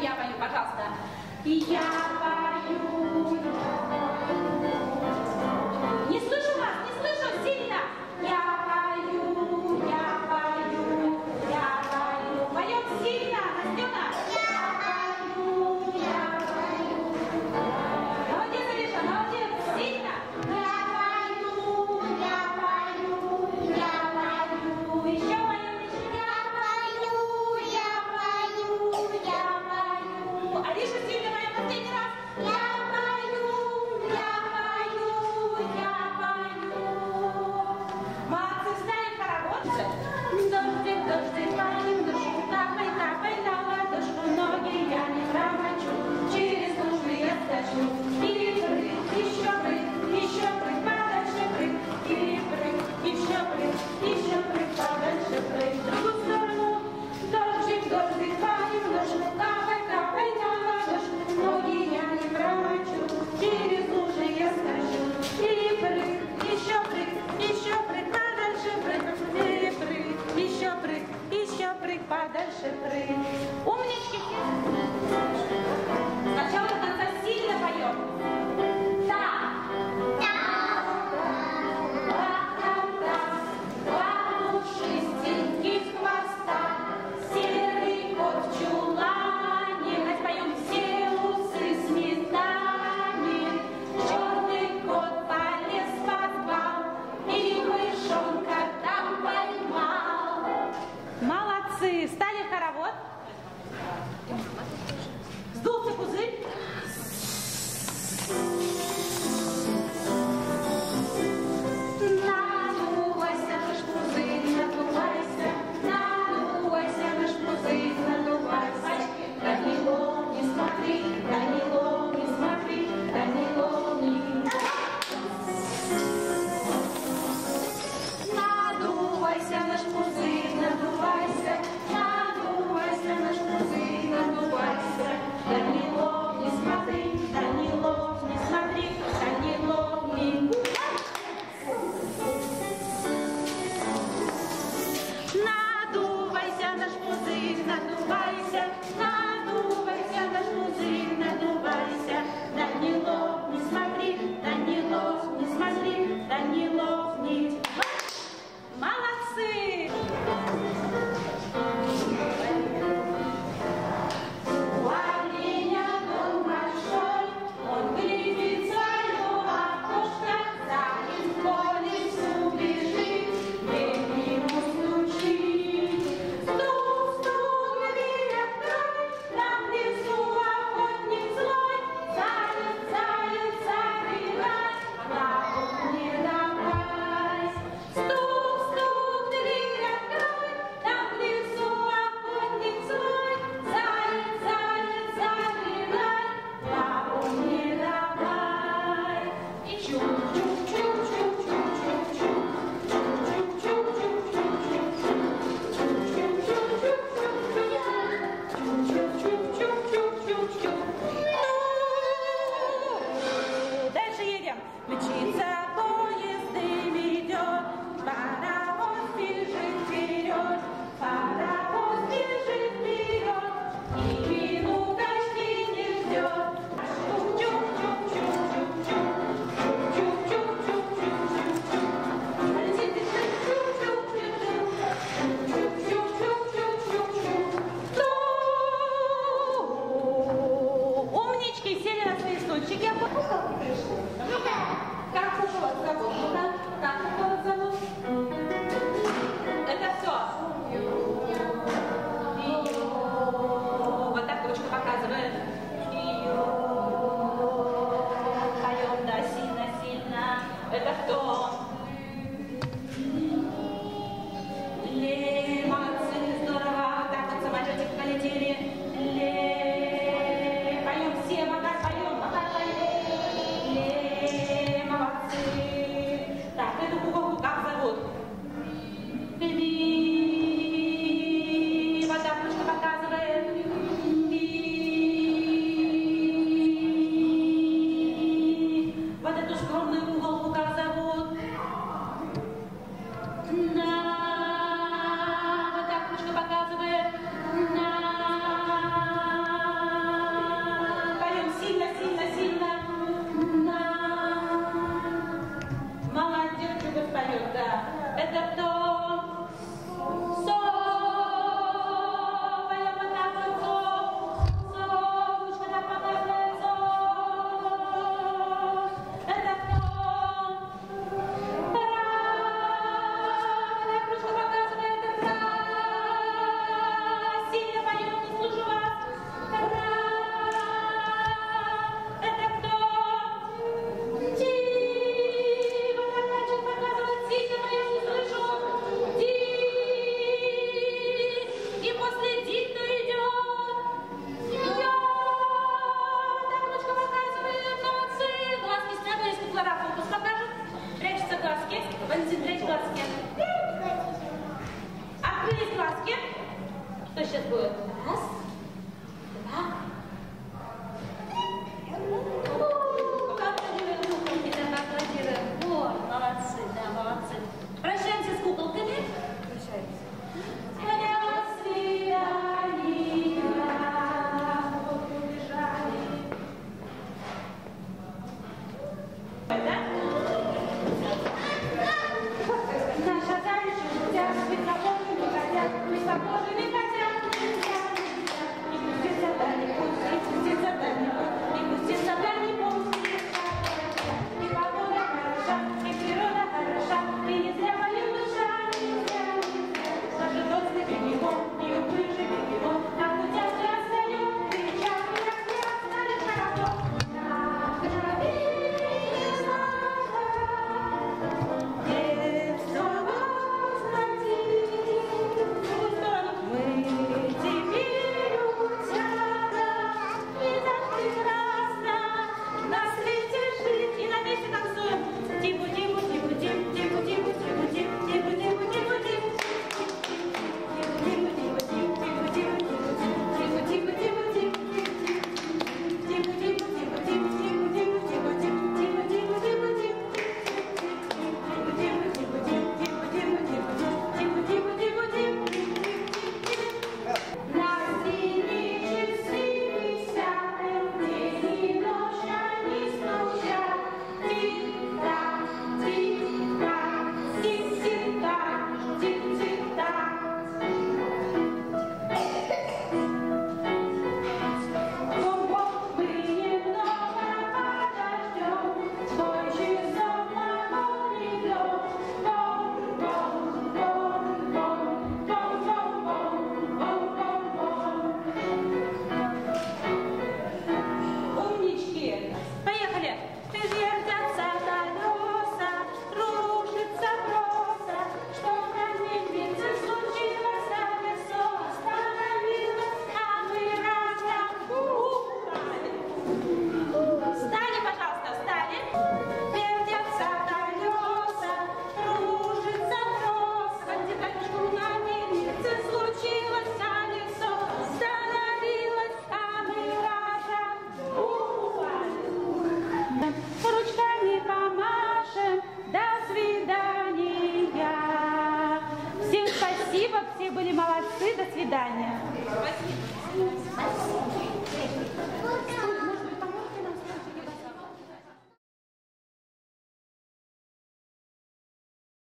я пою, пожалуйста. Я пою. Не слышу вас, не слышу сильно. Я пою, я пою, я пою. Поем сильно, Настена. Я пою, я пою. Молодец, Ариша, молодец, сильно. Я пою, я пою, я пою. Еще поем, я пою, я пою, я пою. Ариша, сильно поем последний раз. Я пою, я пою, я пою. Молодцы, ставим хоровод. Дождик, дождик, понемножку, капай, капай на ладошку, ноги я не промочу, через лужи я скачу. И прыг, еще прыг, подальше прыг, и прыг, еще прыг, подальше прыг. В другую сторону. Дождик, дождик, понемножку, капай, капай на ладошку, ноги я не промочу, через лужи я скачу. И прыг, еще прыг, подальше прыг, и прыг, еще прыг, подальше прыг. Умнички! Сначала до конца сильно поем. Молодцы! Стали в хоровод. Сдулся пузырь. Надувайся, наш пузырь, надувайся, надувайся, наш пузырь, надувайся. Данилов, не смотри, Данилов, не смотри, Данилов, не. Надувайся, наш пузырь, надувайся, надувайся, наш пузырь, надувайся. Данилов, не смотри, Данилов, не смотри, Данилов, не. Надувайся, наш пузырь, надувайся, надувайся, наш пузырь, надувайся. Данилов, не смотри, Данилов, не смотри, Данилов, не. Молодцы! У оленя дом большой, он глядит в свое окошко, заяц в поле всю бежит, дверь ему стучит. Стук, стук, дверь открой, там в лесу охотник злой, заяц, заяц, забирай, лапу не давай. Стук, стук, дверь открой, там в лесу охотник злой, заяц, заяц, забирай, лапу не давай. И дальше едем. Мчится поезд и ведет, паровоз бежит вперед, паровоз бежит вперед, и минуточки не ждет. Умнички, сели на свои стульчики. Как куколок зовут? Ну-ка, как куколок зовут? Это все. Вот так ручку показывает. сейчас будет?